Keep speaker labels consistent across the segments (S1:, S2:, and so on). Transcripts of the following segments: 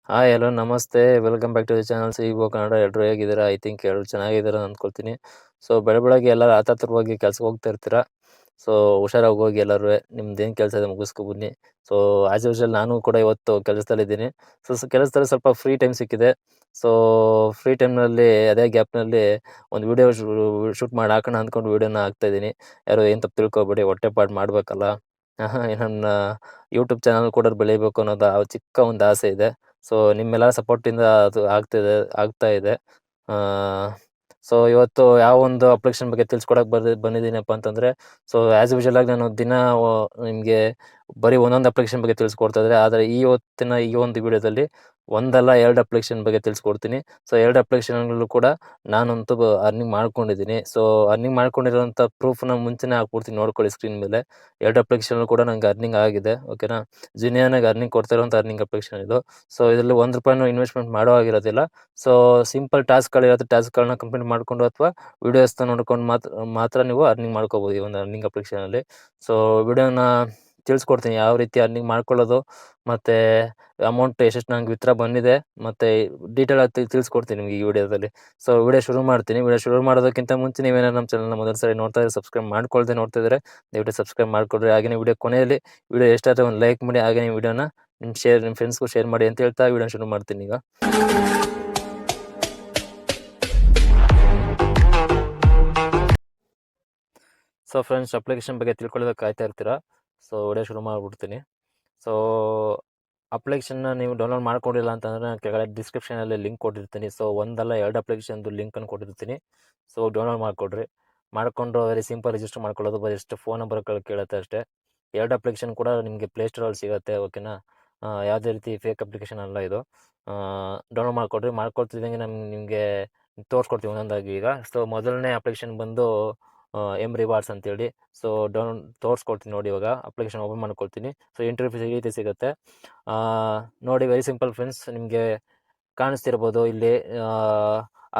S1: Hi hello ನಮಸ್ತೆ, welcome back to the channel ಸಿಗೋ ಕನ್ನಡ. ಎಲ್ಲರೂ ಹೇಗಿದ್ದೀರಾ? ಐ ಥಿಂಕ್ ಎಲ್ಲರೂ ಚೆನ್ನಾಗಿದ್ದೀರಾ ಅಂದ್ಕೊಳ್ತೀನಿ. ಸೊ ಬೆಳಗ್ಗೆ ಎಲ್ಲರೂ ಆತಾತುರವಾಗಿ ಕೆಲ್ಸಕ್ಕೆ ಹೋಗ್ತಾ ಇರ್ತೀರಾ. ಸೊ ಹುಷಾರಾಗಿ ಹೋಗಿ ಎಲ್ಲರೂ, ನಿಮ್ದೇನು ಕೆಲಸ ಇದೆ ಮುಗಿಸ್ಕೊ ಬನ್ನಿ. ಸೊ ಆಸ್ ಯೂಶುವಲ್ ನಾನು ಕೂಡ ಇವತ್ತು ಕೆಲಸದಲ್ಲಿದ್ದೀನಿ. ಕೆಲಸದಲ್ಲಿ ಸ್ವಲ್ಪ ಫ್ರೀ ಟೈಮ್ ಸಿಕ್ಕಿದೆ. ಸೊ ಫ್ರೀ ಟೈಮ್ನಲ್ಲಿ ಅದೇ ಗ್ಯಾಪ್ನಲ್ಲಿ ಒಂದು ವಿಡಿಯೋ ಶೂಟ್ ಮಾಡಿ ಹಾಕೋಣ ಅಂದ್ಕೊಂಡು ವಿಡಿಯೋನ ಹಾಕ್ತಾ ಇದ್ದೀನಿ. ಯಾರು ಏನು ತಪ್ಪು ತಿಳ್ಕೊಬೇಡಿ, ಹೊಟ್ಟೆಪಾಡು ಮಾಡಬೇಕಲ್ಲ. ನನ್ನ ಯೂಟ್ಯೂಬ್ ಚಾನಲ್ ಕೂಡ ಬೆಳಿಬೇಕು ಅನ್ನೋದು ಚಿಕ್ಕ ಒಂದು ಆಸೆ ಇದೆ. ಸೊ ನಿಮ್ಮೆಲ್ಲರ ಸಪೋರ್ಟಿಂದ ಅದು ಆಗ್ತಾ ಇದೆ. ಸೊ ಇವತ್ತು ಯಾವ ಒಂದು ಅಪ್ಲಿಕೇಶನ್ ಬಗ್ಗೆ ತಿಳ್ಸ್ಕೊಡಕ್ಕೆ ಬಂದಿದ್ದೀನಪ್ಪ ಅಂತಂದರೆ, ಸೊ ಆ್ಯಸ್ ಯೂಶುವಲ್ ಆಗಿ ನಾನು ದಿನ ನಿಮಗೆ ಬರೀ ಒಂದೊಂದು ಅಪ್ಲಿಕೇಶನ್ ಬಗ್ಗೆ ತಿಳಿಸ್ಕೊಡ್ತಾ ಇದ್ದೆ. ಆದರೆ ಈ ಒಂದು ವಿಡಿಯೋದಲ್ಲಿ ಒಂದಲ್ಲ 2 ಅಪ್ಲಿಕೇಶನ್ ಬಗ್ಗೆ ತಿಳಿಸ್ಕೊಡ್ತೀನಿ. ಸೊ 2 ಅಪ್ಲಿಕೇಶನ್ಗಳು ಕೂಡ ನಾನಂತೂ ಅರ್ನಿಂಗ್ ಮಾಡ್ಕೊಂಡಿದ್ದೀನಿ. ಸೊ ಅರ್ನಿಂಗ್ ಮಾಡ್ಕೊಂಡಿರೋಂಥ ಪ್ರೂಫ್ನ ಮುಂಚೆನೇ ಹಾಕ್ಬಿಡ್ತೀನಿ, ನೋಡ್ಕೊಳ್ಳಿ ಸ್ಕ್ರೀನ್ ಮೇಲೆ. 2 ಅಪ್ಲಿಕೇಶನ್ ಕೂಡ ನಂಗೆ ಅರ್ನಿಂಗ್ ಆಗಿದೆ, ಓಕೆನಾ. ಜೆನ್ಯೂನಾಗಿ ಅರ್ನಿಂಗ್ ಕೊಡ್ತಿರೋಂಥ ಅರ್ನಿಂಗ್ ಅಪ್ಲಿಕೇಶನ್ ಇದು. ಸೊ ಇದರಲ್ಲಿ ₹1 ಇನ್ವೆಸ್ಟ್ಮೆಂಟ್ ಮಾಡೋ ಆಗಿರೋದಿಲ್ಲ. ಸೊ ಸಿಂಪಲ್ ಟಾಸ್ಕ್ಗಳಿರುತ್ತೆ, ಟಾಸ್ಕ್ಗಳನ್ನ ಕಂಪ್ಲೀಟ್ ಮಾಡಿಕೊಂಡು ಅಥವಾ ವೀಡಿಯೋಸ್ನ ನೋಡ್ಕೊಂಡು ಮಾತ್ರ ನೀವು ಅರ್ನಿಂಗ್ ಮಾಡ್ಕೋಬೋದು ಈ ಒಂದು ಅರ್ನಿಂಗ್ ಅಪ್ಲಿಕೇಶನಲ್ಲಿ. ಸೊ ವಿಡಿಯೋನ ತಿಳಿಸ್ಕೊಡ್ತೀನಿ ಯಾವ ರೀತಿ ಅರ್ನಿಂಗ್ ಮಾಡ್ಕೊಳ್ಳೋದು, ಮತ್ತು ಅಮೌಂಟ್ ಎಷ್ಟೆಷ್ಟು ನಂಗೆ ವಿತ್ಡ್ರಾ ಬಂದಿದೆ, ಮತ್ತು ಡೀಟೇಲಾಗಿ ತಿಳಿಸ್ಕೊಡ್ತೀನಿ ನಿಮಗೆ ಈ ವಿಡಿಯೋದಲ್ಲಿ. ಸೊ ವಿಡಿಯೋ ಶುರು ಮಾಡ್ತೀನಿ. ವಿಡಿಯೋ ಶುರು ಮಾಡೋದಕ್ಕಿಂತ ಮುಂಚೆ ನೀವೇನಾದ್ರು ನಮ್ಮ ಚಾನಲ್ನ ಮೊದಲ ಸರಿ ನೋಡ್ತಾ ಇದ್ರೆ, ಸಬ್ಸ್ಕ್ರೈಬ್ ಮಾಡ್ಕೊಳ್ತಾ ಇದ್ದರೆ ದಯವಿಟ್ಟು ಸಬ್ಸ್ಕ್ರೈಬ್ ಮಾಡಿಕೊಡ್ರಿ. ಹಾಗೆಯೇ ವಿಡಿಯೋ ಕೊನೆಯಲ್ಲಿ ವಿಡಿಯೋ ಎಷ್ಟಾದರೆ ಒಂದು ಲೈಕ್ ಮಾಡಿ, ಹಾಗೆಯೇ ವಿಡಿಯೋನ ನಿಮ್ಮ ಫ್ರೆಂಡ್ಸ್ಗೂ ಶೇರ್ ಮಾಡಿ ಅಂತ ಹೇಳ್ತಾ ವಿಡಿಯೋ ಶುರು ಮಾಡ್ತೀನಿ ಈಗ. ಸೊ ಫ್ರೆಂಡ್ಸ್, ಅಪ್ಲಿಕೇಶನ್ ಬಗ್ಗೆ ತಿಳ್ಕೊಳ್ಳೋದಕ್ಕೆ ಕಾಯ್ತಾ ಇರ್ತೀರಾ. ಸೊ ವಿಡಿಯೋ ಶುರು ಮಾಡಿಬಿಡ್ತೀನಿ. ಸೊ ಅಪ್ಲಿಕೇಶನ್ನ ನೀವು ಡೌನ್ಲೋಡ್ ಮಾಡ್ಕೊಂಡಿಲ್ಲ ಅಂತಂದರೆ ನಾನು ಕೆಳಗಡೆ ಡಿಸ್ಕ್ರಿಪ್ಷನಲ್ಲಿ ಲಿಂಕ್ ಕೊಟ್ಟಿರ್ತೀನಿ. ಸೊ ಒಂದಲ್ಲ 2 ಅಪ್ಲಿಕೇಶನ್ದು ಲಿಂಕನ್ನು ಕೊಟ್ಟಿರ್ತೀನಿ. ಸೊ ಡೌನ್ಲೋಡ್ ಮಾಡಿಕೊಡ್ರಿ. ಮಾಡಿಕೊಂಡು ವೆರಿ ಸಿಂಪಲ್ ರಿಜಿಸ್ಟರ್ ಮಾಡ್ಕೊಳ್ಳೋದು, ಬರೀ ಎಷ್ಟು ಫೋನ್ ನಂಬರ್ ಕೇಳುತ್ತೆ ಅಷ್ಟೇ. 2 ಅಪ್ಲಿಕೇಶನ್ ಕೂಡ ನಿಮಗೆ ಪ್ಲೇಸ್ಟೋರಲ್ಲಿ ಸಿಗುತ್ತೆ, ಓಕೆನಾ. ಯಾವುದೇ ರೀತಿ ಫೇಕ್ ಅಪ್ಲಿಕೇಶನ್ ಅಲ್ಲ ಇದು. ಡೌನ್ಲೋಡ್ ಮಾಡಿಕೊಡ್ರಿ. ಮಾಡ್ಕೊಳ್ತಿದ್ದಂಗೆ ನಿಮಗೆ ತೋರಿಸ್ಕೊಡ್ತೀವಿ ಒಂದೊಂದಾಗಿ ಈಗ. ಸೊ ಮೊದಲನೇ ಅಪ್ಲಿಕೇಶನ್ ಬಂದು ರಿವಾರ್ಡ್ಸ್ ಅಂತೇಳಿ. ಸೊ ತೋರಿಸ್ಕೊಡ್ತೀನಿ ನೋಡಿ. ಇವಾಗ ಅಪ್ಲಿಕೇಶನ್ ಓಪನ್ ಮಾಡ್ಕೊಳ್ತೀನಿ. ಸೊ ಇಂಟರ್ಫೇಸ್ ಈ ರೀತಿ ಸಿಗುತ್ತೆ. ನೋಡಿ, ವೆರಿ ಸಿಂಪಲ್ ಫ್ರೆಂಡ್ಸ್. ನಿಮಗೆ ಕಾಣಿಸ್ತಿರ್ಬೋದು ಇಲ್ಲಿ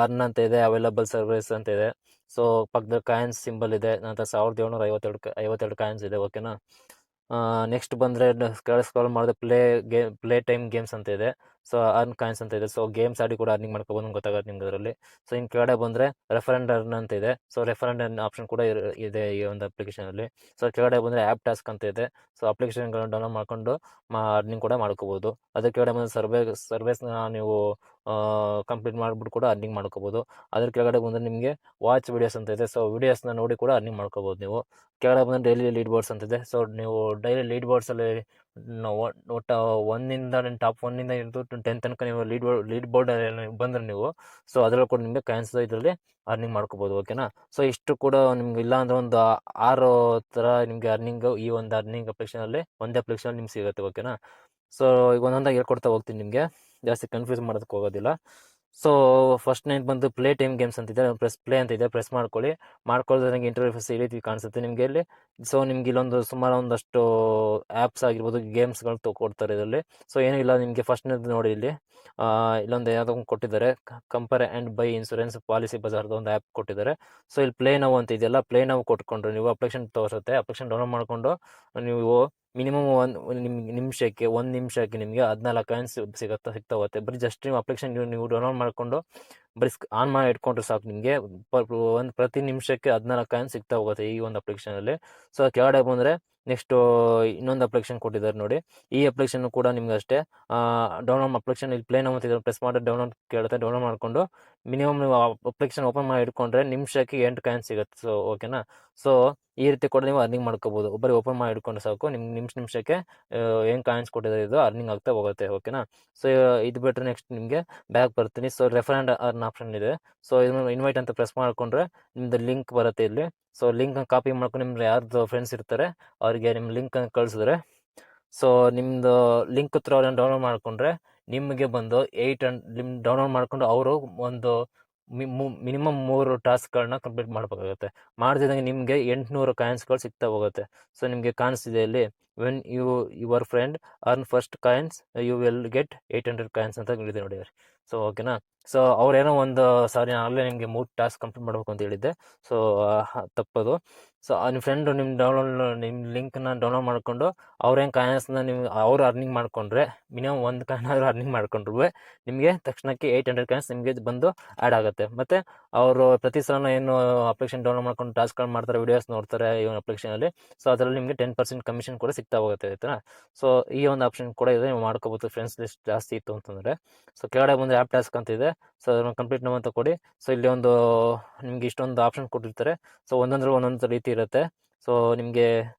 S1: ಅರ್ನ್ ಅಂತ ಇದೆ, ಅವೈಲಬಲ್ ಸರ್ವಿಸ್ ಅಂತ ಇದೆ. ಸೊ ಪಕ್ಕದಲ್ಲಿ ಕಾಯಿನ್ಸ್ ಸಿಂಬಲ್ ಇದೆ. ನಂತರ 1752 ಕಾಯಿನ್ಸ್ ಇದೆ, ಓಕೆನಾ. ನೆಕ್ಸ್ಟ್ ಬಂದರೆ ಕೆಳಗೆ ಸ್ಕ್ರಾಲ್ ಮಾಡಿದ್ರೆ ಪ್ಲೇ ಟೈಮ್ ಗೇಮ್ಸ್ ಅಂತ ಇದೆ. ಸೊ ಅರ್ನ್ ಕಾಯಿನ್ಸ್ ಅಂತ ಇದೆ. ಸೊ ಗೇಮ್ಸ್ ಆಡಿ ಕೂಡ ಅರ್ನಿಂಗ್ ಮಾಡ್ಕೋಬೋದು, ಗೊತ್ತಾಗುತ್ತೆ ನಿಮ್ಗೆ ಅದರಲ್ಲಿ. ಸೊ ಇನ್ನು ಕೆಳಗಡೆ ಬಂದರೆ ರೆಫರೆಂಡ್ ಅರ್ನ್ ಅಂತ ಇದೆ. ಸೊ ರೆಫರೆಂಡ್ ಅರ್ನ್ ಆಪ್ಷನ್ ಕೂಡ ಇದೆ ಈ ಒಂದು ಅಪ್ಲಿಕೇಶನಲ್ಲಿ. ಸೊ ಕೆಳಗಡೆ ಬಂದರೆ ಆ್ಯಪ್ ಟಾಸ್ಕ್ ಅಂತ ಇದೆ. ಸೊ ಅಪ್ಲಿಕೇಶನ್ಗಳನ್ನ ಡೌನ್ಲೋಡ್ ಮಾಡ್ಕೊಂಡು ಅರ್ನಿಂಗ್ ಕೂಡ ಮಾಡ್ಕೋಬೋದು. ಅದ್ರ ಕೆಳಗಡೆ ಬಂದರೆ ಸರ್ವೇಸ್ನ ನೀವು ಕಂಪ್ಲೀಟ್ ಮಾಡಿಬಿಟ್ಟು ಕೂಡ ಅರ್ನಿಂಗ್ ಮಾಡ್ಕೋಬೋದು. ಅದ್ರ ಕೆಳಗಡೆ ಬಂದರೆ ನಿಮಗೆ ವಾಚ್ ವಿಡಿಯೋಸ್ ಅಂತ ಇದೆ. ಸೊ ವಿಡಿಯೋಸ್ನ ನೋಡಿ ಕೂಡ ಅರ್ನಿಂಗ್ ಮಾಡ್ಕೋಬೋದು ನೀವು. ಕೆಳಗಡೆ ಬಂದರೆ ಡೈಲಿ ಲೀಡ್ ಬೋರ್ಡ್ಸ್ ಅಂತಿದೆ. ಸೊ ನೀವು ಡೈಲಿ ಲೀಡ್ ಬೋರ್ಡ್ಸಲ್ಲಿ ಒಟ್ಟು 1ಇಂದ ಟಾಪ್ 1ಇಂದ ಹಿಡಿದು 10 ತನಕ ನೀವು ಲೀಡ್ ಬೋರ್ಡ್ ಬಂದರೆ ನೀವು, ಸೊ ಅದರಲ್ಲಿ ಕೂಡ ನಿಮಗೆ ಕಾಯಿನ್ಸ್ ಇದರಲ್ಲಿ ಅರ್ನಿಂಗ್ ಮಾಡ್ಕೋಬೋದು, ಓಕೆನಾ. ಸೊ ಇಷ್ಟು ಕೂಡ ನಿಮ್ಗೆ ಇಲ್ಲ ಅಂದರೆ ಒಂದು 6 ಥರ ನಿಮಗೆ ಅರ್ನಿಂಗು ಈ ಒಂದು ಅರ್ನಿಂಗ್ ಅಪ್ಲಿಕೇಶನಲ್ಲಿ ಒಂದೇ ಅಪ್ಲಿಕೇಶನಲ್ಲಿ ನಿಮ್ಗೆ ಸಿಗುತ್ತೆ, ಓಕೆನಾ. ಸೊ ಈಗ ಒಂದೊಂದಾಗಿ ಹೇಳ್ಕೊಡ್ತಾ ಹೋಗ್ತೀನಿ, ನಿಮಗೆ ಜಾಸ್ತಿ ಕನ್ಫ್ಯೂಸ್ ಮಾಡೋದಕ್ಕೆ ಹೋಗೋದಿಲ್ಲ. ಸೊ ಫಸ್ಟ್ ನೈಟ್ ಬಂದು ಪ್ಲೇ ಟೈಮ್ ಗೇಮ್ಸ್ ಅಂತಿದೆ. ಪ್ಲೇ ಅಂತ ಇದೆ, ಪ್ರೆಸ್ ಮಾಡ್ಕೊಳ್ಳೋದ್ರೆ ನನಗೆ ಇಂಟರ್ಫೇಸ್ ಈ ರೀತಿ ಕಾಣಿಸುತ್ತೆ ನಿಮಗೆ ಇಲ್ಲಿ. ಸೊ ನಿಮ್ಗೆ ಇಲ್ಲೊಂದು ಸುಮಾರು ಒಂದಷ್ಟು ಆ್ಯಪ್ಸ್ ಆಗಿರ್ಬೋದು, ಗೇಮ್ಸ್ಗಳು ಕೊಡ್ತಾರೆ ಇದರಲ್ಲಿ. ಸೊ ಏನೂ ಇಲ್ಲ, ನಿಮಗೆ ಫಸ್ಟ್ನೇದು ನೋಡಿ ಇಲ್ಲಿ ಇಲ್ಲೊಂದು ಯಾವುದೋ ಒಂದು ಕೊಟ್ಟಿದ್ದಾರೆ, compare and buy insurance policy ಬಜಾರ್ದು ಒಂದು ಆ್ಯಪ್ ಕೊಟ್ಟಿದ್ದಾರೆ. ಸೊ ಇಲ್ಲಿ ಪ್ಲೇ ನೌ ಅಂತ ಇದೆಯಲ್ಲ, ಪ್ಲೇ ನೌ ಕೊಟ್ಕೊಂಡ್ರೆ ನೀವು ಅಪ್ಲಿಕೇಶನ್ ತೋರಿಸುತ್ತೆ. ಅಪ್ಲಿಕೇಶನ್ ಡೌನ್ಲೋಡ್ ಮಾಡಿಕೊಂಡು ನೀವು ಮಿನಿಮಮ್ ಒಂದು ನಿಮಿಷಕ್ಕೆ ನಿಮಗೆ 14 ಕಾಯಿನ್ಸ್ ಸಿಗ್ತಾ ಹೋಗುತ್ತೆ. ಬರೀ ಜಸ್ಟ್ ನೀವು ಅಪ್ಲಿಕೇಶನ್ ನೀವು ಡೌನ್ಲೋಡ್ ಮಾಡಿಕೊಂಡು ಬರೀ ಆನ್ ಮಾಡಿ ಇಟ್ಕೊಂಡ್ರೆ ಸಾಕು, ನಿಮಗೆ ಪ್ರತಿ ನಿಮಿಷಕ್ಕೆ 14 ಕಾಯಿನ್ಸ್ ಸಿಗ್ತಾ ಹೋಗುತ್ತೆ ಈ ಒಂದು ಅಪ್ಲಿಕೇಶನಲ್ಲಿ. ಸೊ ಕೆಳಗಡೆ ಬಂದರೆ ನೆಕ್ಸ್ಟು ಇನ್ನೊಂದು ಅಪ್ಲಿಕೇಶನ್ ಕೊಟ್ಟಿದ್ದಾರೆ ನೋಡಿ. ಈ ಅಪ್ಲಿಕೇಶನ್ ಕೂಡ ನಿಮ್ಗೆ ಅಷ್ಟೇ ಡೌನ್ಲೋಡ್ ಅಪ್ಲಿಕೇಶನ್ ಇಲ್ಲಿ ಪ್ಲೇ ನೌ ಅಂತ ಪ್ರೆಸ್ ಮಾಡಿ ಡೌನ್ಲೋಡ್ ಕೇಳುತ್ತೆ. ಡೌನ್ಲೋಡ್ ಮಾಡಿಕೊಂಡು ಮಿನಿಮಮ್ ನೀವು ಅಪ್ಲಿಕೇಶನ್ ಓಪನ್ ಮಾಡಿ ಇಟ್ಕೊಂಡ್ರೆ ನಿಮಿಷಕ್ಕೆ 8 ಕಾಯಿನ್ಸ್ ಸಿಗುತ್ತೆ. ಸೊ ಓಕೆನಾ. ಸೊ ಈ ರೀತಿ ಕೂಡ ನೀವು ಅರ್ನಿಂಗ್ ಮಾಡ್ಕೋಬೋದು. ಬರೀ ಓಪನ್ ಮಾಡಿ ಇಟ್ಕೊಂಡ್ರೆ ಸಾಕು, ನಿಮಿಷಕ್ಕೆ ಏನು ಕಾಯಿನ್ಸ್ ಕೊಟ್ಟಿದ್ದಾರೆ ಇದು ಅರ್ನಿಂಗ್ ಆಗ್ತಾ ಹೋಗುತ್ತೆ, ಓಕೆನಾ. ಸೊ ಇದು ಬಿಟ್ಟರೆ ನೆಕ್ಸ್ಟ್ ನಿಮಗೆ ಬ್ಯಾಕ್ ಬರ್ತೀನಿ. ಸೊ ರೆಫರೆಂಡ್ ಅರ್ನ್ ಆಪ್ಷನ್ ಇದೆ. ಸೊ ಇದನ್ನು ಇನ್ವೈಟ್ ಅಂತ ಪ್ರೆಸ್ ಮಾಡಿಕೊಂಡ್ರೆ ನಿಮ್ಮದು ಲಿಂಕ್ ಬರುತ್ತೆ ಇಲ್ಲಿ. ಸೊ ಲಿಂಕ್ನ ಕಾಪಿ ಮಾಡ್ಕೊಂಡು ನಿಮ್ದು ಯಾರ್ದು ಫ್ರೆಂಡ್ಸ್ ಇರ್ತಾರೆ ಅವರಿಗೆ ನಿಮ್ಮ ಲಿಂಕನ್ನು ಕಳಿಸಿದ್ರೆ, ಸೊ ನಿಮ್ಮದು ಲಿಂಕ್ ಥ್ರೂ ಅವ್ರನ್ನ ಡೌನ್ಲೋಡ್ ಮಾಡಿಕೊಂಡ್ರೆ ನಿಮಗೆ ಬಂದು ನಿಮ್ ಡೌನ್ಲೋಡ್ ಮಾಡಿಕೊಂಡು ಅವರು ಒಂದು ಮಿನಿಮಮ್ 3 ಟಾಸ್ಕ್ಗಳನ್ನ ಕಂಪ್ಲೀಟ್ ಮಾಡಬೇಕಾಗುತ್ತೆ. ಮಾಡ್ತಿದ್ದಂಗೆ ನಿಮಗೆ 800 ಕಾಯಿನ್ಸ್ಗಳು ಸಿಗ್ತಾ ಹೋಗುತ್ತೆ. ಸೊ ನಿಮಗೆ ಕಾಣಿಸ್ತಿದೆ ಇಲ್ಲಿ, when your friend earn first coins you will get 800 coins ಅಂತ ಇದೆ ನೋಡಿ. ಸೊ ಓಕೆನಾ. ಸೊ ಅವ್ರೇನೋ ಒಂದು ಸಾರಿ ಆಗಲೇ ನಿಮಗೆ 3 ಟಾಸ್ಕ್ ಕಂಪ್ಲೀಟ್ ಮಾಡಬೇಕು ಅಂತ ಹೇಳಿದ್ದೆ. ಸೊ ತಪ್ಪದು. ಸೊ ನಿಮ್ಮ ಫ್ರೆಂಡು ನಿಮ್ಮ ಲಿಂಕ್ನ ಡೌನ್ಲೋಡ್ ಮಾಡಿಕೊಂಡು ಅವ್ರೇನು ಕಾಯಿನ್ಸ್ನ ನೀವು ಅವ್ರು ಅರ್ನಿಂಗ್ ಮಾಡಿಕೊಂಡ್ರೆ ಮಿನಿಮಮ್ 1 ಕಾಯಿನ್ ಆದರೂ ಅರ್ನಿಂಗ್ ಮಾಡ್ಕೊಂಡ್ರು ನಿಮಗೆ ತಕ್ಷಣಕ್ಕೆ 800 ಕಾಯಿನ್ಸ್ ನಿಮಗೆ ಬಂದು ಆ್ಯಡ್ ಆಗುತ್ತೆ. ಮತ್ತು ಅವರು ಪ್ರತಿ ಸಲ ಏನು ಅಪ್ಲಿಕೇಶನ್ ಡೌನ್ಲೋಡ್ ಮಾಡ್ಕೊಂಡು ಟಾಸ್ಕ್ಗಳು ಮಾಡ್ತಾರೆ, ವೀಡಿಯೋಸ್ ನೋಡ್ತಾರೆ ಈ ಒಂದು ಅಪ್ಲಿಕೇಶನಲ್ಲಿ. ಸೊ ಅದರಲ್ಲಿ ನಿಮಗೆ 10% ಕಮಿಷನ್ ಕೂಡ ಸಿಗ್ತಾ ಹೋಗುತ್ತೆ ಆಯ್ತಾ. ಸೊ ಈ ಒಂದು ಆಪ್ಷನ್ ಕೂಡ ಇದೆ, ನೀವು ಮಾಡ್ಕೋಬೋದು ಫ್ರೆಂಡ್ಸ್ ಲಿಸ್ಟ್ ಜಾಸ್ತಿ ಇತ್ತು ಅಂತಂದರೆ. ಸೊ ಕೆಳಗಡೆ ಬಂದರೆ ಆ್ಯಪ್ ಟಾಸ್ಕ್ ಅಂತ ಇದೆ. ಸೊ ಅದನ್ನು ಕಂಪ್ಲೀಟ್ ನೋ ಅಂತ ಕೊಡಿ. ಸೊ ಇಲ್ಲಿ ಒಂದು ನಿಮಗೆ ಇಷ್ಟೊಂದು ಆಪ್ಷನ್ ಕೊಟ್ಟಿರ್ತಾರೆ. ಸೊ ಒಂದೊಂದು ರೀತಿ ಇರುತ್ತೆ. ಸೊ ನಿಮಗೆ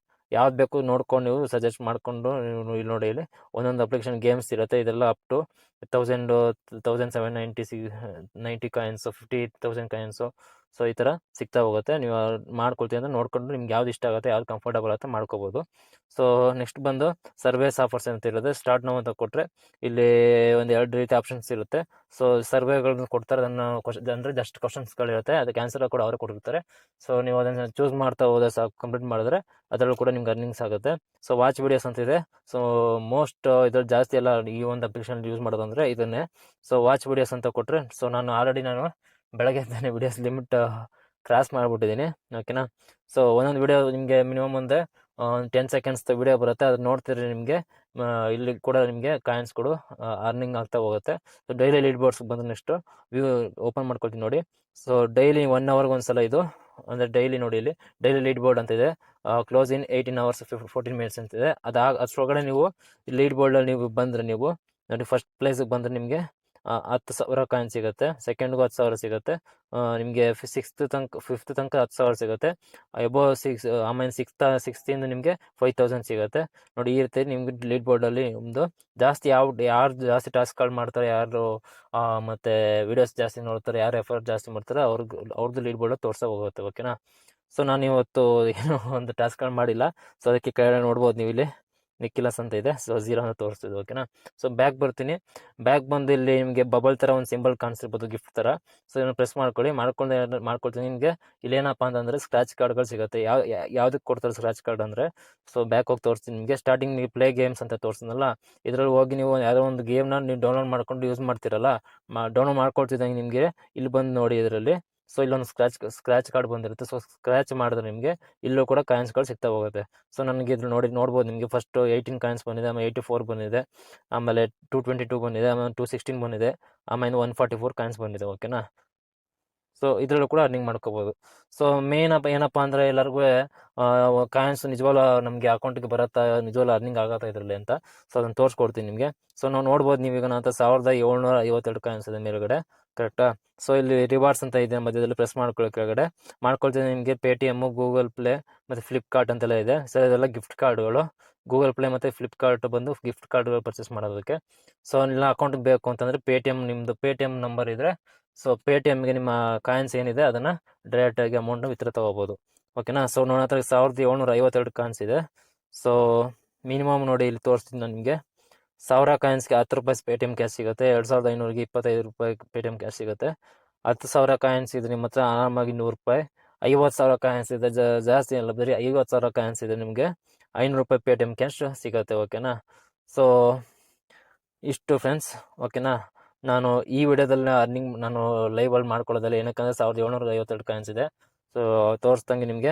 S1: ಯಾವ್ದು ಬೇಕು ನೋಡ್ಕೊಂಡು ನೀವು ಸಜೆಸ್ಟ್ ಮಾಡಿಕೊಂಡು ನೀವು ಇಲ್ಲಿ ನೋಡಿ, ಇಲ್ಲಿ ಒಂದೊಂದು ಅಪ್ಲಿಕೇಶನ್ ಗೇಮ್ಸ್ ಇರುತ್ತೆ. ಇದೆಲ್ಲ up to 1790 coins, 50,000 coins. So ಈ ಥರ ಸಿಗ್ತಾ ಹೋಗುತ್ತೆ. ನೀವು ಮಾಡ್ಕೊಳ್ತೀವಿ ಅಂದರೆ ನೋಡಿಕೊಂಡು ನಿಮ್ಗೆ ಯಾವ್ದು ಇಷ್ಟ ಆಗುತ್ತೆ, ಯಾವ್ದು ಕಂಫರ್ಟಬಲ್ ಆಗುತ್ತೆ ಮಾಡ್ಕೋಬೋದು. ಸೊ ನೆಕ್ಸ್ಟ್ ಬಂದು ಸರ್ವೇಸ್ ಆಫರ್ಸ್ ಅಂತ ಇರುತ್ತೆ. ಸ್ಟಾರ್ಟ್ ನಾವು ಅಂತ ಕೊಟ್ಟರೆ ಇಲ್ಲಿ ಒಂದು 2 ರೀತಿ ಆಪ್ಷನ್ಸ್ ಇರುತ್ತೆ. ಸೊ ಸರ್ವೆಗಳನ್ನ ಕೊಡ್ತಾರೆ, ಅದನ್ನು ಅಂದರೆ ಜಸ್ಟ್ ಕ್ವಶನ್ಸ್ಗಳಿರುತ್ತೆ, ಅದಕ್ಕೆ ಆನ್ಸರ್ ಕೂಡ ಅವರೇ ಕೊಟ್ಟಿರ್ತಾರೆ. ಸೊ ನೀವು ಅದನ್ನು ಚೂಸ್ ಮಾಡ್ತಾ ಹೋದರೆ ಸಾಕು, ಕಂಪ್ಲೀಟ್ ಮಾಡಿದ್ರೆ ಅದರಲ್ಲೂ ಕೂಡ ನಿಮ್ಗೆ ಅರ್ನಿಂಗ್ಸ್ ಆಗುತ್ತೆ. ಸೊ ವಾಚ್ ವಿಡಿಯೋಸ್ ಅಂತಿದೆ. ಸೊ ಮೋಸ್ಟ್ ಇದ್ರಲ್ಲಿ ಜಾಸ್ತಿ ಎಲ್ಲ ಈ ಒಂದು ಅಪ್ಲಿಕೇಶನ್ ಯೂಸ್ ಮಾಡೋದು ಅಂದರೆ ಇದನ್ನೇ. ಸೊ ವಾಚ್ ವಿಡಿಯೋಸ್ ಅಂತ ಕೊಟ್ಟರೆ, ಸೊ ನಾನು ಬೆಳಗ್ಗೆ ಅಂತಾನೆ ವಿಡಿಯೋಸ್ ಲಿಮಿಟ್ ಕ್ರಾಸ್ ಮಾಡಿಬಿಟ್ಟಿದ್ದೀನಿ, ಓಕೆನಾ. ಸೊ ಒಂದೊಂದು ವಿಡಿಯೋ ನಿಮಗೆ ಮಿನಿಮಮ್ ಒಂದು 10 ಸೆಕೆಂಡ್ಸ್ ವಿಡಿಯೋ ಬರುತ್ತೆ, ಅದು ನೋಡ್ತಿದ್ರೆ ನಿಮಗೆ ಇಲ್ಲಿ ಕೂಡ ನಿಮಗೆ ಕಾಯಿನ್ಸ್ಗಳು ಅರ್ನಿಂಗ್ ಆಗ್ತಾ ಹೋಗುತ್ತೆ. ಸೊ ಡೈಲಿ ಲೀಡ್ ಬೋರ್ಡ್ಸ್ ಬಂದು ನೆಕ್ಸ್ಟು ವ್ಯೂ ಓಪನ್ ಮಾಡ್ಕೊಳ್ತೀನಿ ನೋಡಿ. ಸೊ ಡೈಲಿ 1 ಅವರ್ಗೆ ಒಂದು ಸಲ ಇದು, ಅಂದರೆ ಡೈಲಿ ನೋಡಿ, ಇಲ್ಲಿ ಡೈಲಿ ಲೀಡ್ ಬೋರ್ಡ್ ಅಂತಿದೆ. ಕ್ಲೋಸ್ ಇನ್ 18 hours 14 minutes ಅಂತಿದೆ. ಅಷ್ಟರೊಳಗಡೆ ನೀವು ಲೀಡ್ ಬೋರ್ಡಲ್ಲಿ ನೀವು ಬಂದರೆ, ನೀವು ನೋಡಿ ಫಸ್ಟ್ ಪ್ಲೇಸಿಗೆ ಬಂದರೆ ನಿಮಗೆ 10,000 ಕಾಯಿನ್ ಸಿಗುತ್ತೆ. ಸೆಕೆಂಡ್ಗೂ 10,000 ಸಿಗುತ್ತೆ. ನಿಮಗೆ ಫಿಫ್ತ್ ತನಕ 10,000 ಸಿಗುತ್ತೆ. ಎಬೋವ್ 6 ಆಮೇಲೆ ಸಿಕ್ಸ್ತಿಂದ ನಿಮಗೆ 5,000 ಸಿಗುತ್ತೆ. ನೋಡಿ ಈ ರೀತಿ ನಿಮ್ಗೆ ಲೀಡ್ ಬೋರ್ಡಲ್ಲಿ ಒಂದು ಜಾಸ್ತಿ ಯಾರು ಜಾಸ್ತಿ ಟಾಸ್ಕ್ಗಳು ಮಾಡ್ತಾರೆ, ಯಾರು ಮತ್ತು ವೀಡಿಯೋಸ್ ಜಾಸ್ತಿ ನೋಡ್ತಾರೆ, ಯಾರು ಎಫರ್ಟ್ ಜಾಸ್ತಿ ಮಾಡ್ತಾರೆ ಅವ್ರದ್ದು ಲೀಡ್ ಬೋರ್ಡ್ ತೋರಿಸೋ ಹೋಗುತ್ತೆ, ಓಕೆನಾ. ಸೊ ನಾನು ಇವತ್ತು ಏನೋ ಒಂದು ಟಾಸ್ಕ್ಗಳು ಮಾಡಿಲ್ಲ. ಸೊ ಅದಕ್ಕೆ ಕೆಳಗಡೆ ನೋಡ್ಬೋದು ನೀವು, ಇಲ್ಲಿ ನಿಖಿಲಸ್ ಅಂತ ಇದೆ. ಸೊ 0 ಅಂತ ತೋರಿಸ್ತಿದೆ, ಓಕೆನಾ. ಸೊ ಬ್ಯಾಕ್ ಬರ್ತೀನಿ. ಬ್ಯಾಕ್ ಬಂದು ಇಲ್ಲಿ ನಿಮಗೆ ಬಬಲ್ ಥರ ಒಂದು ಸಿಂಬಲ್ ಕಾಣಿಸ್ತಿರ್ಬೋದು, ಗಿಫ್ಟ್ ಥರ. ಸೊ ಇದನ್ನು ಪ್ರೆಸ್ ಮಾಡ್ಕೊಳ್ತೀನಿ. ನಿಮಗೆ ಇಲ್ಲೇನಪ್ಪ ಅಂತಂದರೆ ಸ್ಕ್ರಾಚ್ ಕಾರ್ಡ್ಗಳು ಸಿಗುತ್ತೆ. ಯಾವುದಕ್ಕೆ ಕೊಡ್ತಾರೆ ಸ್ಕ್ರಾಚ್ ಕಾರ್ಡ್ ಅಂದರೆ, ಸೊ ಬ್ಯಾಕ್ ಹೋಗಿ ತೋರಿಸ್ತೀನಿ ನಿಮಗೆ. ಸ್ಟಾರ್ಟಿಂಗ್ ನೀವು ಪ್ಲೇ ಗೇಮ್ಸ್ ಅಂತ ತೋರಿಸಿದ್ನಲ್ಲ, ಇದರಲ್ಲಿ ಹೋಗಿ ನೀವು ಯಾವುದೋ ಒಂದು ಗೇಮ್ನ ನೀವು ಡೌನ್ಲೋಡ್ ಮಾಡ್ಕೊಂಡು ಯೂಸ್ ಮಾಡ್ತೀರಲ್ಲ, ಡೌನ್ಲೋಡ್ ಮಾಡ್ಕೊಳ್ತಿದ್ದಂಗೆ ನಿಮಗೆ ಇಲ್ಲಿ ಬಂದು ನೋಡಿ ಇದರಲ್ಲಿ. ಸೊ ಇಲ್ಲೊಂದು ಸ್ಕ್ರಾಚ್ ಕಾರ್ಡ್ ಬಂದಿರುತ್ತೆ. ಸೊ ಸ್ಕ್ರ್ಯಾಚ್ ಮಾಡಿದ್ರೆ ನಿಮಗೆ ಇಲ್ಲೂ ಕೂಡ ಕಾಯಿನ್ಸ್ಗಳು ಸಿಗ್ತಾ ಹೋಗುತ್ತೆ. ಸೊ ನನಗೆ ಇದ್ರಲ್ಲಿ ನೋಡ್ಬೋದು ನಿಮಗೆ ಫಸ್ಟು 18 ಕಾಯಿನ್ಸ್ ಬಂದಿದೆ, ಆಮೇಲೆ 84 ಬಂದಿದೆ, ಆಮೇಲೆ 222 ಬಂದಿದೆ, ಆಮೇಲೆ 216 ಬಂದಿದೆ, ಆಮೇಲೆ 144 ಕಾಯಿನ್ಸ್ ಬಂದಿದೆ, ಓಕೆನಾ. ಸೊ ಇದರಲ್ಲೂ ಕೂಡ ಅರ್ನಿಂಗ್ ಮಾಡ್ಕೋಬೋದು. ಸೊ ಏನಪ್ಪ ಅಂದರೆ ಎಲ್ಲರಿಗೂ ಕಾಯಿನ್ಸ್ ನಿಜವಾಗ್ಲೂ ನಮಗೆ ಅಕೌಂಟಿಗೆ ಬರುತ್ತಾ, ನಿಜವಾಗ್ಲೂ ಅರ್ನಿಂಗ್ ಆಗತ್ತಾ ಇದರಲ್ಲಿ ಅಂತ. ಸೊ ಅದನ್ನು ತೋರಿಸ್ಕೊಡ್ತೀನಿ ನಿಮಗೆ. ಸೊ ನಾವು ನೋಡ್ಬೋದು, ನೀವೀಗ ನನ್ನ ಹತ್ರ 1752 ಕಾಯಿನ್ಸ್ ಇದೆ ಮೇಲ್ಗಡೆ, ಕರೆಕ್ಟಾ. ಸೊ ಇಲ್ಲಿ ರಿವಾರ್ಡ್ಸ್ ಅಂತ ಇದೆ ಮಧ್ಯದಲ್ಲಿ, ಪ್ರೆಸ್ ಮಾಡ್ಕೊಳ್ಳಿ ಕೆಳಗಡೆ. ಮಾಡ್ಕೊಳ್ತೀನಿ ನಿಮಗೆ ಪೇಟಿಎಮ್ಮು, ಗೂಗಲ್ ಪ್ಲೇ ಮತ್ತು ಫ್ಲಿಪ್ಕಾರ್ಟ್ ಅಂತೆಲ್ಲ ಇದೆ. ಸೊ ಇದೆಲ್ಲ ಗಿಫ್ಟ್ ಕಾರ್ಡ್ಗಳು. ಗೂಗಲ್ ಪ್ಲೇ ಮತ್ತು ಫ್ಲಿಪ್ಕಾರ್ಟ್ ಬಂದು ಗಿಫ್ಟ್ ಕಾರ್ಡ್ಗಳು ಪರ್ಚೇಸ್ ಮಾಡೋದಕ್ಕೆ. ಸೊ ನಿಮ್ಮ ಅಕೌಂಟಿಗೆ ಬೇಕು ಅಂತಂದರೆ ನಿಮ್ಮದು ಪೇಟಿಎಮ್ ನಂಬರ್ ಇದ್ದರೆ, ಸೊ ಪೇಟಿಎಮ್ಗೆ ನಿಮ್ಮ ಕಾಯಿನ್ಸ್ ಏನಿದೆ ಅದನ್ನು ಡೈರೆಕ್ಟಾಗಿ ಅಮೌಂಟ್ನ ವಿತ್ರ ತೊಗೋಬೋದು, ಓಕೆನಾ. ಸೊ ನನ್ನ ಹತ್ರ 1752 ಕಾಯಿನ್ಸ್ ಇದೆ. ಸೊ ಮಿನಿಮಮ್ ನೋಡಿ ಇಲ್ಲಿ ತೋರಿಸ್ತೀನಿ ನಾನು ನಿಮಗೆ. 1000 ಕಾಯಿನ್ಸ್ಗೆ 10 ರೂಪಾಯಿ ಪೇಟಿಎಮ್ ಕ್ಯಾಶ್ ಸಿಗುತ್ತೆ. 2500ಗೆ 25 ರೂಪಾಯಿ ಪೇಟಿಎಮ್ ಕ್ಯಾಶ್ ಸಿಗುತ್ತೆ. 10,000 ಕಾಯಿನ್ಸ್ ಇದೆ ನಿಮ್ಮ ಹತ್ರ, ಆರಾಮಾಗಿ 100 ರೂಪಾಯಿ. 50,000 ಕಾಯಿನ್ಸ್ ಇದೆ, ಜಾಸ್ತಿ ಅಲ್ಲ, ಬರೀ 50,000 ಕಾಯಿನ್ಸ್ ಇದೆ, ನಿಮಗೆ 500 ರೂಪಾಯಿ ಪೇಟಿಎಮ್ ಕ್ಯಾಶ್ ಸಿಗುತ್ತೆ, ಓಕೆನಾ. ಸೊ ಇಷ್ಟು ಫ್ರೆಂಡ್ಸ್, ಓಕೆನಾ. ನಾನು ಈ ವಿಡಿಯೋದಲ್ಲಿ ನಾನು ಲೈವಲ್ಲಿ ಮಾಡ್ಕೊಳ್ಳೋದಲ್ಲ, ಏನಕ್ಕಂದರೆ 1752 ಕಾಯಿನ್ಸ್ ಇದೆ. ಸೊ ತೋರಿಸ್ದಂಗೆ ನಿಮಗೆ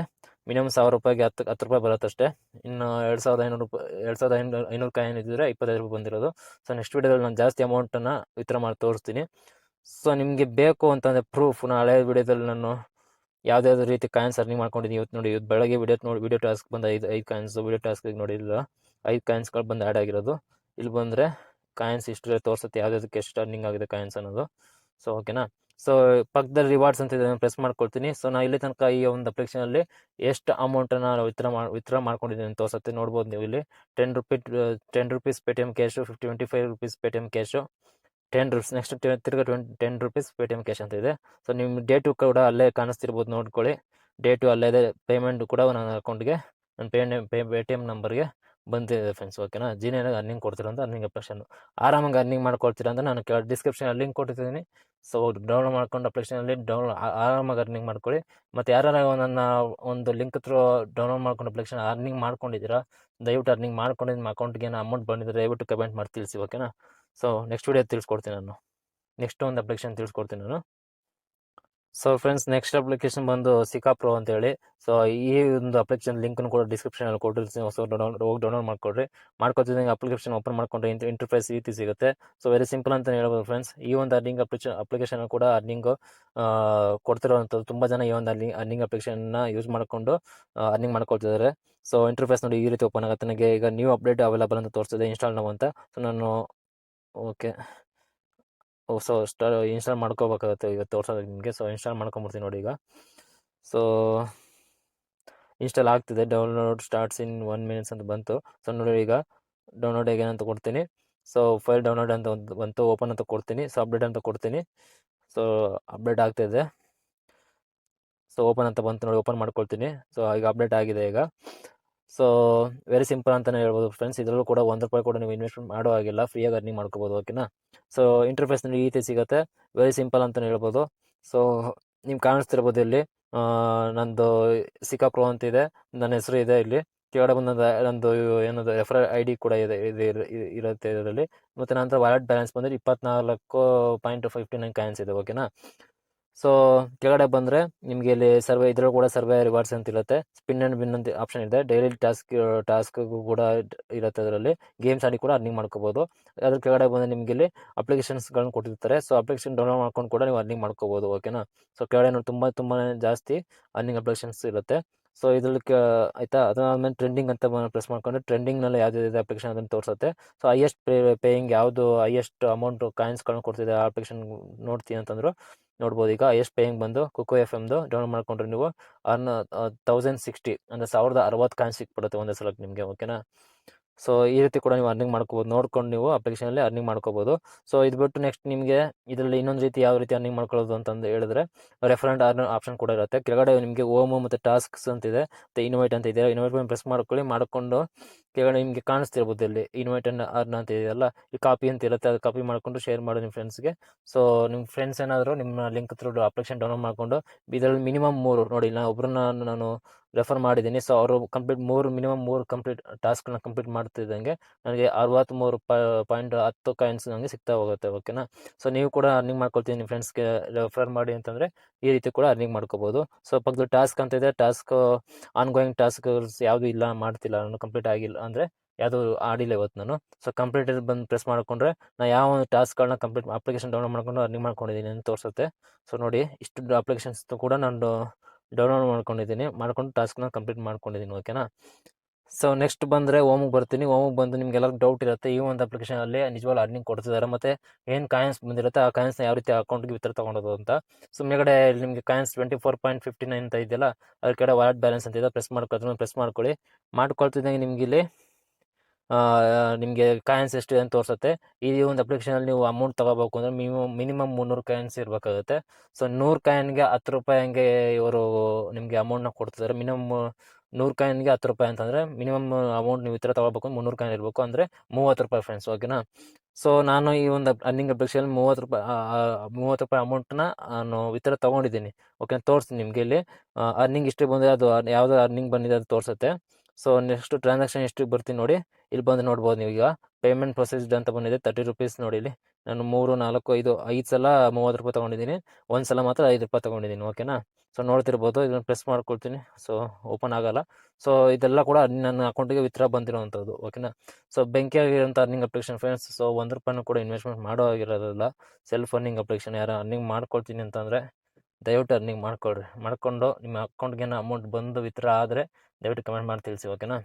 S1: ಮಿನಿಮಮ್ 1000 ರೂಪಾಯಿಗೆ 10 ರೂಪಾಯಿ ಬರುತ್ತಷ್ಟೇ. ಇನ್ನು 2500 ರೂಪಾಯಿ 2500 ಕಾಯಿನ್ ಇದ್ದರೆ 25 ರೂಪಾಯಿ ಬಂದಿರೋದು. ಸೊ ನೆಕ್ಸ್ಟ್ ವಿಡಿಯೋದಲ್ಲಿ ನಾನು ಜಾಸ್ತಿ ಅಮೌಂಟನ್ನು ವಿತ್ರ ಮಾಡಿ ತೋರಿಸ್ತೀನಿ. ಸೊ ನಿಮಗೆ ಬೇಕು ಅಂತಂದರೆ ಪ್ರೂಫ್, ಹಳೆ ವಿಡಿಯೋದಲ್ಲಿ ನಾನು ಯಾವುದ್ಯಾವ್ದು ರೀತಿ ಕಾಯಿನ್ಸ್ ಅರ್ನಿಂಗ್ ಮಾಡ್ಕೊಂಡಿದ್ದೀನಿ ಇವತ್ತು ನೋಡಿ. ಇವತ್ತು ಬೆಳಗ್ಗೆ ವಿಡಿಯೋ ಟಾಸ್ಕ್ ಬಂದು 5 ಕಾಯಿನ್ಸ್ ವಿಡಿಯೋ ಟಾಸ್ಕಿಗೆ ನೋಡಿಲ್ಲ, 5 ಕಾಯಿನ್ಸ್ಗಳು ಬಂದು ಆ್ಯಡ್ ಆಗಿರೋದು. ಇಲ್ಲಿ ಬಂದರೆ ಕಾಯಿನ್ಸ್ ಹಿಸ್ಟ್ರಿ ತೋರಿಸುತ್ತೆ, ಯಾವುದಕ್ಕೆ ಎಷ್ಟು ಅರ್ನಿಂಗ್ ಆಗಿದೆ ಕಾಯಿನ್ಸ್ ಅನ್ನೋದು. ಸೊ ಓಕೆನಾ. ಸೊ ಪಕ್ಕದಲ್ಲಿ ರಿವಾರ್ಡ್ಸ್ ಅಂತ ಇದನ್ನು ಪ್ರೆಸ್ ಮಾಡ್ಕೊಳ್ತೀನಿ. ಸೊ ನಾನು ಇಲ್ಲಿ ತನಕ ಈ ಒಂದು ಅಪ್ಲಿಕೇಶನಲ್ಲಿ ಎಷ್ಟು ಅಮೌಂಟನ್ನು ವಿತ್ರ ಮಾಡ್ಕೊಂಡಿದ್ದೀನಿ ಅಂತ ತೋರಿಸುತ್ತೆ, ನೋಡ್ಬೋದು ನೀವು ಇಲ್ಲಿ. 10 rupees Paytm cash, 25 rupees Paytm cash, 10 rupees, next ತಿರ್ಗಾ 10 ರೂಪೀಸ್ ಪೇಟಿಎಮ್ ಕ್ಯಾಶ್ ಅಂತ ಇದೆ. ಸೊ ನಿಮ್ಮ ಡೇಟು ಕೂಡ ಅಲ್ಲೇ ಕಾಣಿಸ್ತಿರ್ಬೋದು, ನೋಡ್ಕೊಳ್ಳಿ. ಡೇಟು ಅಲ್ಲೇ ಇದೆ, ಪೇಮೆಂಟ್ ಕೂಡ ನನ್ನ ಅಕೌಂಟ್ಗೆ, ನನ್ನ ಪೇಟಿಎಮ್ ನಂಬರ್ಗೆ ಬಂದಿದೆ ಫ್ರೆಂಡ್ಸ್, ಓಕೆನಾ. ಜಿನೇನಾಗ ಅರ್ನಿಂಗ್ ಕೊಡ್ತೀರ ಅಂತ ಅರ್ನಿಂಗ್ ಅಪ್ಲಿಕೇಶನ್ ಆರಾಮಾಗಿ ಅರ್ನಿಂಗ್ ಮಾಡ್ಕೊಳ್ತೀರ ಅಂತ ನಾನು ಡಿಸ್ಕ್ರಿಪ್ಷನಲ್ಲಿ ಲಿಂಕ್ ಕೊಟ್ಟಿದ್ದೀನಿ. ಸೊ ಡೌನ್ಲೋಡ್ ಮಾಡ್ಕೊಂಡು ಅಪ್ಲಿಕೇಶನಲ್ಲಿ ಆರಾಮಾಗಿ ಅರ್ನಿಂಗ್ ಮಾಡ್ಕೊಳ್ಳಿ. ಮತ್ತು ಯಾರು ನನ್ನ ಒಂದು ಲಿಂಕ್ ಥ್ರೂ ಡೌನ್ಲೋಡ್ ಮಾಡ್ಕೊಂಡು ಅಪ್ಲಿಕೇಶನ್ ಅರ್ನಿಂಗ್ ಮಾಡ್ಕೊಂಡಿದ್ದೀರಾ, ದಯವಿಟ್ಟು ಅರ್ನಿಂಗ್ ಮಾಡ್ಕೊಂಡು ನಿಮ್ಮ ಅಕೌಂಟ್ಗೆ ಅಮೌಂಟ್ ಬಂದಿದ್ದರೆ ದಯವಿಟ್ಟು ಕಮೆಂಟ್ ಮಾಡಿ ತಿಳಿಸಿ, ಓಕೆನಾ. ಸೊ ನೆಕ್ಸ್ಟ್ ವಿಡಿಯೋ ತಿಳಿಸ್ಕೊಡ್ತೀನಿ ನಾನು. ನೆಕ್ಸ್ಟ್ ಒಂದು ಅಪ್ಲಿಕೇಶನ್ ತಿಳಿಸ್ಕೊಡ್ತೀನಿ ನಾನು. ಸೊ ಫ್ರೆಂಡ್ಸ್, ನೆಕ್ಸ್ಟ್ ಅಪ್ಲಿಕೇಶನ್ ಬಂದು ಸಿಕಾ ಪ್ರೋ ಅಂತೇಳಿ. ಸೊ ಈ ಒಂದು ಅಪ್ಲಿಕೇಶನ್ ಲಿಂಕ್ನು ಕೂಡ ಡಿಸ್ಕ್ರಿಪ್ಷನಲ್ಲಿ ಕೊಟ್ಟಿರ್ತೀನಿ. ಸೊ ಹೋಗಿ ಡೌನ್ಲೋಡ್ ಮಾಡ್ಕೊಡ್ರಿ. ಮಾಡ್ಕೊತಿದ್ದಂಗೆ ಅಪ್ಲಿಕೇಶನ್ ಓಪನ್ ಮಾಡ್ಕೊಂಡ್ರೆ ಇಂಟರ್ಫೇಸ್ ಈ ರೀತಿ ಸಿಗುತ್ತೆ. ಸೊ ವೆರಿ ಸಿಂಪಲ್ ಅಂತ ಹೇಳ್ಬೋದು ಫ್ರೆಂಡ್ಸ್. ಈ ಒಂದು ಅರ್ನಿಂಗ್ ಅಪ್ಲಿಕೇಶನ್ ಕೂಡ ಅರ್ನಿಂಗ್ ಕೊಡ್ತಿರೋವಂಥದ್ದು. ತುಂಬ ಜನ ಈ ಒಂದು ಅರ್ನಿಂಗ್ ಅಪ್ಲಿಕೇಶನ್ನ ಯೂಸ್ ಮಾಡಿಕೊಂಡು ಅರ್ನಿಂಗ್ ಮಾಡ್ಕೊಳ್ತಿದ್ದಾರೆ. ಸೊ ಇಂಟರ್ಫೇಸ್ ನೋಡಿ ಈ ರೀತಿ ಓಪನ್ ಆಗುತ್ತೆ. ನನಗೆ ಈಗ ನ್ಯೂ ಅಪ್ಡೇಟ್ ಅವೈಲಬಲ್ ಅಂತ ತೋರಿಸ್ತಿದೆ, ಇನ್ಸ್ಟಾಲ್ ನಾವು ಅಂತ. ಸೊ ನಾನು ಓಕೆ ಸೊ ಇನ್ಸ್ಟಾಲ್ ಮಾಡ್ಕೋಬೇಕಾಗುತ್ತೆ ಈಗ ತೋರಿಸೋದು ನಿಮಗೆ. ಸೊ ಇನ್ಸ್ಟಾಲ್ ಮಾಡ್ಕೊಂಬಿಡ್ತೀನಿ ನೋಡಿ ಈಗ. ಸೊ ಇನ್ಸ್ಟಾಲ್ ಆಗ್ತಿದೆ. ಡೌನ್ಲೋಡ್ ಸ್ಟಾರ್ಟ್ಸ್ ಇನ್ 1 ಮಿನಿಟ್ಸ್ ಅಂತ ಬಂತು. ಸೊ ನೋಡಿ ಈಗ ಡೌನ್ಲೋಡ್ ಹೇಗೆ ಅಂತ ಕೊಡ್ತೀನಿ. ಸೊ ಫೈಲ್ ಡೌನ್ಲೋಡ್ ಅಂತ ಬಂತು. ಓಪನ್ ಅಂತ ಕೊಡ್ತೀನಿ. ಸೊ ಅಪ್ಡೇಟ್ ಅಂತ ಕೊಡ್ತೀನಿ. ಸೊ ಅಪ್ಡೇಟ್ ಆಗ್ತಿದೆ. ಸೊ ಓಪನ್ ಅಂತ ಬಂತು ನೋಡಿ, ಓಪನ್ ಮಾಡ್ಕೊಳ್ತೀನಿ. ಸೊ ಈಗ ಅಪ್ಡೇಟ್ ಆಗಿದೆ ಈಗ. ಸೊ ವೆರಿ ಸಿಂಪಲ್ ಅಂತಲೇ ಹೇಳ್ಬೋದು ಫ್ರೆಂಡ್ಸ್. ಇದರಲ್ಲೂ ಕೂಡ ₹1 ಕೂಡ ನೀವು ಇನ್ವೆಸ್ಟ್ಮೆಂಟ್ ಮಾಡೋ ಹಾಗಿಲ್ಲ, ಫ್ರೀಯಾಗಿ ಅರ್ನಿಂಗ್ ಮಾಡ್ಕೋಬೋದು. ಓಕೆನಾ. ಸೊ ಇಂಟರ್ಫೇಸ್ ನೋಡಿ ಈ ರೀತಿ ಸಿಗುತ್ತೆ. ವೆರಿ ಸಿಂಪಲ್ ಅಂತಲೇ ಹೇಳ್ಬೋದು. ಸೊ ನಿಮ್ಗೆ ಕಾಣಿಸ್ತಿರ್ಬೋದು ಇಲ್ಲಿ ನಂದು ಸಿಕಾ ಪ್ರೋ ಅಂತಿದೆ, ನನ್ನ ಹೆಸರು ಇದೆ ಇಲ್ಲಿ. ಕೆಳಗಡೆ ಬಂದು ನಂದು ಏನದು ರೆಫರಲ್ ID ಕೂಡ ಇರುತ್ತೆ ಇದರಲ್ಲಿ. ಮತ್ತು ನಂತರ ವಾಲೆಟ್ ಬ್ಯಾಲೆನ್ಸ್ ಬಂದರೆ 24.59 ಕಾಯಿನ್ಸ್ ಇದೆ. ಓಕೆನಾ. ಸೊ ಕೆಳಗಡೆ ಬಂದರೆ ನಿಮಗೆ ಇಲ್ಲಿ ಇದರಲ್ಲೂ ಕೂಡ ಸರ್ವೆ ರಿವಾರ್ಡ್ಸ್ ಅಂತ ಇರುತ್ತೆ. ಸ್ಪಿನ್ ಆ್ಯಂಡ್ ವಿನ್ ಅಂತ ಆಪ್ಷನ್ ಇದೆ. ಡೈಲಿ ಟಾಸ್ಕ್ಗೂ ಕೂಡ ಇರುತ್ತೆ ಅದರಲ್ಲಿ. ಗೇಮ್ಸ್ ಆಡಿ ಕೂಡ ಅರ್ನಿಂಗ್ ಮಾಡ್ಕೋಬೋದು. ಅದ್ರ ಕೆಳಗಡೆ ಬಂದರೆ ನಿಮಗೆ ಇಲ್ಲಿ ಅಪ್ಲಿಕೇಶನ್ಸ್ಗಳನ್ನ ಕೊಟ್ಟಿರ್ತಾರೆ. ಸೊ ಅಪ್ಲಿಕೇಶನ್ ಡೌನ್ಲೋಡ್ ಮಾಡ್ಕೊಂಡು ಕೂಡ ನೀವು ಅರ್ನಿಂಗ್ ಮಾಡ್ಕೋಬೋದು. ಓಕೆನಾ. ಸೊ ಕೆಳಗಡೆ ನೋಡಿ ತುಂಬಾ ಜಾಸ್ತಿ ಅರ್ನಿಂಗ್ ಅಪ್ಲಿಕೇಶನ್ಸ್ ಇರುತ್ತೆ. ಸೊ ಇದ್ರಲ್ಲಿ ಆಯಿತಾ. ಅದಾದಮೇಲೆ ಟ್ರೆಂಡಿಂಗ್ ಅಂತ ಪ್ರೆಸ್ ಮಾಡ್ಕೊಂಡ್ರೆ ಟ್ರೆಂಡಿಂಗ್ನಲ್ಲಿ ಯಾವುದಿದೆ ಅಪ್ಲಿಕೇಶನ್ ಅದನ್ನು ತೋರಿಸುತ್ತೆ. ಸೊ ಹೈಯೆಸ್ಟ್ ಪೇಯಿಂಗ್ ಯಾವುದು ಹೈಯೆಸ್ಟ್ ಅಮೌಂಟ್ ಕಾಯಿನ್ಸ್ಗಳನ್ನ ಕೊಡ್ತಿದೆ ಆ ಅಪ್ಲಿಕೇಶನ್ ನೋಡ್ತೀನಿ ಅಂತಂದ್ರು ನೋಡ್ಬೋದು. ಈಗ ಹೈಯೆಸ್ಟ್ ಪೇಯಿಂಗ್ ಬಂದು ಕುಕೋ FMದು ಡೌನ್ಲೋಡ್ ಮಾಡ್ಕೊಂಡ್ರೆ ನೀವು 1060 ಅಂದರೆ 1060 ಕಾಯಿನ್ಸ್ ಸಿಕ್ಬಿಡುತ್ತೆ ಒಂದೇ ಸಲಕ್ಕೆ ನಿಮಗೆ. ಓಕೆನಾ. ಸೊ ಈ ರೀತಿ ಕೂಡ ನೀವು ಅರ್ನಿಂಗ್ ಮಾಡ್ಕೋಬೋದು. ನೋಡ್ಕೊಂಡು ನೀವು ಅಪ್ಲಿಕೇಶನಲ್ಲಿ ಅರ್ನಿಂಗ್ ಮಾಡ್ಕೋಬೋದು. ಸೊ ಇದು ಬಿಟ್ಟು ನೆಕ್ಸ್ಟ್ ನಿಮಗೆ ಇದರಲ್ಲಿ ಇನ್ನೊಂದು ರೀತಿ ಯಾವ ರೀತಿ ಅರ್ನಿಂಗ್ ಮಾಡ್ಕೊಳ್ಳೋದು ಅಂತಂದು ಹೇಳಿದ್ರೆ ರೆಫರೆಂಟ್ ಅರ್ನ್ ಆಪ್ಷನ್ ಕೂಡ ಇರುತ್ತೆ. ಕೆಳಗಡೆ ನಿಮಗೆ ಓಮು ಮತ್ತು ಟಾಸ್ಕ್ಸ್ ಅಂತಿದೆ, ಮತ್ತು ಇನ್ವೈಟ್ ಅಂತ ಇದೆ. ಇನ್ವೈಟ್ ಪ್ರೆಸ್ ಮಾಡ್ಕೊಳ್ಳಿ. ಮಾಡಿಕೊಂಡು ಕೆಳಗಡೆ ನಿಮಗೆ ಕಾಣಿಸ್ತಿರ್ಬೋದು ಇಲ್ಲಿ ಇನ್ವೈಟ್ ಆ್ಯಂಡ್ ಅರ್ನ್ ಅಂತ ಇದೆಯಲ್ಲ, ಈ ಕಾಪಿ ಅಂತ ಇರುತ್ತೆ. ಅದು ಕಾಪಿ ಮಾಡಿಕೊಂಡು ಶೇರ್ ಮಾಡಿ ನಿಮ್ಮ ಫ್ರೆಂಡ್ಸ್ಗೆ. ಸೊ ನಿಮ್ಮ ಫ್ರೆಂಡ್ಸ್ ಏನಾದರೂ ನಿಮ್ಮ ಲಿಂಕ್ ಥ್ರೂ ಅಪ್ಲಿಕೇಶನ್ ಡೌನ್ಲೋಡ್ ಮಾಡಿಕೊಂಡು ಇದರಲ್ಲಿ ಮಿನಿಮಮ್ 3 ನೋಡಿ, ನಾನು ರೆಫರ್ ಮಾಡಿದ್ದೀನಿ. ಸೊ ಅವರು ಮಿನಿಮಮ್ 3 ಕಂಪ್ಲೀಟ್ ಟಾಸ್ಕ್ನ ಕಂಪ್ಲೀಟ್ ಮಾಡ್ತಿದ್ದಂಗೆ ನನಗೆ 63.10 ಕಾಯಿನ್ಸ್ ನನಗೆ ಸಿಗ್ತಾ ಹೋಗುತ್ತೆ. ಓಕೆನಾ. ಸೊ ನೀವು ಕೂಡ ಅರ್ನಿಂಗ್ ಮಾಡ್ಕೊಳ್ತೀನಿ ನಿಮ್ಮ ಫ್ರೆಂಡ್ಸ್ಗೆ ರೆಫರ್ ಮಾಡಿ ಅಂತಂದರೆ ಈ ರೀತಿ ಕೂಡ ಅರ್ನಿಂಗ್ ಮಾಡ್ಕೋಬೋದು. ಸೊ ಪಕ್ಕದ ಟಾಸ್ಕ್ ಅಂತ ಇದೆ. ಟಾಸ್ಕ್ ಆನ್ಗೋಯಿಂಗ್ ಟಾಸ್ಕ್ಸ್ ಯಾವುದೂ ಇಲ್ಲ, ಮಾಡ್ತಿಲ್ಲ ನಾನು, ಕಂಪ್ಲೀಟ್ ಆಗಿಲ್ಲ ಅಂದರೆ ಯಾವುದು ಆಡಿಲ್ಲ ಇವತ್ತು ನಾನು. ಸೊ ಕಂಪ್ಲೀಟೆಡ್ ಬಂದು ಪ್ರೆಸ್ ಮಾಡಿಕೊಂಡ್ರೆ ನಾನು ಯಾವ ಒಂದು ಟಾಸ್ಕ್ಗಳನ್ನ ಕಂಪ್ಲೀಟ್ ಅಪ್ಲಿಕೇಶನ್ ಡೌನ್ಲೋಡ್ ಮಾಡ್ಕೊಂಡು ಅರ್ನಿಂಗ್ ಮಾಡ್ಕೊಂಡಿದ್ದೀನಿ ಅಂತ ತೋರಿಸುತ್ತೆ. ಸೊ ನೋಡಿ ಇಷ್ಟು ಅಪ್ಲಿಕೇಶನ್ಸ್ ಕೂಡ ನಾನು ಡೌನ್ಲೋಡ್ ಮಾಡ್ಕೊಂಡು ಟಾಸ್ಕ್ನ ಕಂಪ್ಲೀಟ್ ಮಾಡ್ಕೊಂಡಿದ್ದೀನಿ. ಓಕೆನಾ. ಸೊ ನೆಕ್ಸ್ಟ್ ಬಂದರೆ ಓಮಿಗೆ ಬರ್ತೀನಿ. ಓಮಿಗೆ ಬಂದು ನಿಮ್ಗೆಲ್ಲರಿಗೂ ಡೌಟ್ ಇರುತ್ತೆ ಈ ಒಂದು ಅಪ್ಲಿಕೇಶನಲ್ಲಿ ನಿಜವಾಗ್ಲೂ ಅರ್ನಿಂಗ್ ಕೊಡ್ತಿದ್ದಾರೆ, ಮತ್ತು ಏನು ಕಾಯಿನ್ಸ್ ಬಂದಿರುತ್ತೆ ಆ ಕಾಯಿನ್ಸ್ನ ಯಾವ ರೀತಿ ಅಕೌಂಟ್ಗೆ ವಿತ್ರ ತೊಗೊಳೋದು ಅಂತ. ಸೊ ಮೇಲ್ಗಡೆ ನಿಮಗೆ ಕಾಯಿನ್ಸ್ 24.59 ಅಂತ ಇದೆಯಲ್ಲ, ಅದ್ರ ಕಡೆ ವಾಲೆಟ್ ಬ್ಯಾಲೆನ್ಸ್ ಅಂತ ಇದೆ. ಪ್ರೆಸ್ ಮಾಡ್ಕೊಳ್ತಿದ್ದಂಗೆ ನಿಮ್ಗೆ ಇಲ್ಲಿ ನಿಮಗೆ ಕಾಯಿನ್ಸ್ ಎಷ್ಟಿದೆ ಅಂತ ತೋರಿಸುತ್ತೆ. ಈ ಒಂದು ಅಪ್ಲಿಕೇಶನಲ್ಲಿ ನೀವು ಅಮೌಂಟ್ ತೊಗೋಬೇಕು ಅಂದರೆ ಮಿನಿಮಮ್ 300 ಕಾಯಿನ್ಸ್ ಇರಬೇಕಾಗುತ್ತೆ. ಸೊ 100 ಕಾಯಿನ್ಗೆ ₹10 ಹಂಗೆ ಇವರು ನಿಮಗೆ ಅಮೌಂಟ್ನ ಕೊಡ್ತಿದ್ದಾರೆ. ಮಿನಿಮಮ್ 100 ಕಾಯಿನ್ಗೆ ₹10 ಅಂತಂದರೆ ಮಿನಿಮಮ್ ಅಮೌಂಟ್ ನೀವು ಈ ಥರ ತೊಗೋಬೇಕು, 300 ಕಾಯಿನ್ ಇರಬೇಕು, ಅಂದರೆ ₹30 ಫ್ರೆಂಡ್ಸ್. ಓಕೆನಾ. ಸೊ ನಾನು ಈ ಒಂದು ಅರ್ನಿಂಗ್ ಅಪ್ಲಿಕೇಶನ್ ₹30 ಅಮೌಂಟ್ನ ನಾನು ವಿತ್ರ ತೊಗೊಂಡಿದ್ದೀನಿ. ಓಕೆ, ತೋರಿಸ್ತೀನಿ ನಿಮಗೆ ಇಲ್ಲಿ ಅರ್ನಿಂಗ್ ಹಿಸ್ಟ್ರಿ ಬಂದರೆ ಅದು ಯಾವುದೋ ಅರ್ನಿಂಗ್ ಬಂದಿದೆ ಅದು ತೋರಿಸುತ್ತೆ. ಸೊ ನೆಕ್ಸ್ಟ್ ಟ್ರಾನ್ಸಾಕ್ಷನ್ ಹಿಸ್ಟ್ರಿಗೆ ಬರ್ತೀನಿ ನೋಡಿ. ಇಲ್ಲಿ ಬಂದು ನೋಡ್ಬೋದು ನೀವು ಈಗ ಪೇಮೆಂಟ್ ಪ್ರೊಸೆಸ್ಡ್ ಅಂತ ಬಂದಿದೆ ₹30 ನೋಡಿ. ಇಲ್ಲಿ ನಾನು 3, 4, 5 ಸಲ ₹30 ತೊಗೊಂಡಿದ್ದೀನಿ. ಒಂದು ಸಲ ಮಾತ್ರ ₹5 ತೊಗೊಂಡಿದ್ದೀನಿ. ಓಕೆನಾ. ಸೊ ನೋಡ್ತಿರ್ಬೋದು, ಇದನ್ನು ಪ್ರೆಸ್ ಮಾಡ್ಕೊಳ್ತೀನಿ. ಸೊ ಓಪನ್ ಆಗೋಲ್ಲ. ಸೊ ಇದೆಲ್ಲ ಕೂಡ ನನ್ನ ಅಕೌಂಟಿಗೆ ವಿತ್ರ ಬಂದಿರೋವಂಥದ್ದು. ಓಕೆನಾ. ಸೊ ಬೆಂಕಿಯಾಗಿರೋಂಥ ಅರ್ನಿಂಗ್ ಅಪ್ಲಿಕೇಶನ್ ಫ್ರೆಂಡ್ಸ್. ಸೊ ₹1 ಕೂಡ ಇನ್ವೆಸ್ಟ್ಮೆಂಟ್ ಮಾಡೋ ಆಗಿರೋದಿಲ್ಲ. Self earning application. ಯಾರು ಅರ್ನಿಂಗ್ ಮಾಡ್ಕೊಳ್ತೀನಿ ಅಂತಂದರೆ ದಯವಿಟ್ಟು ಅರ್ನಿಂಗ್ ಮಾಡ್ಕೊಂಡು ನಿಮ್ಮ ಅಕೌಂಟ್ಗೆ ಅಮೌಂಟ್ ಬಂದು ವಿತ್ರ ಆದರೆ ದಯವಿಟ್ಟು ಕಮೆಂಟ್ ಮಾಡಿ ತಿಳಿಸಿ. ಓಕೆನಾ.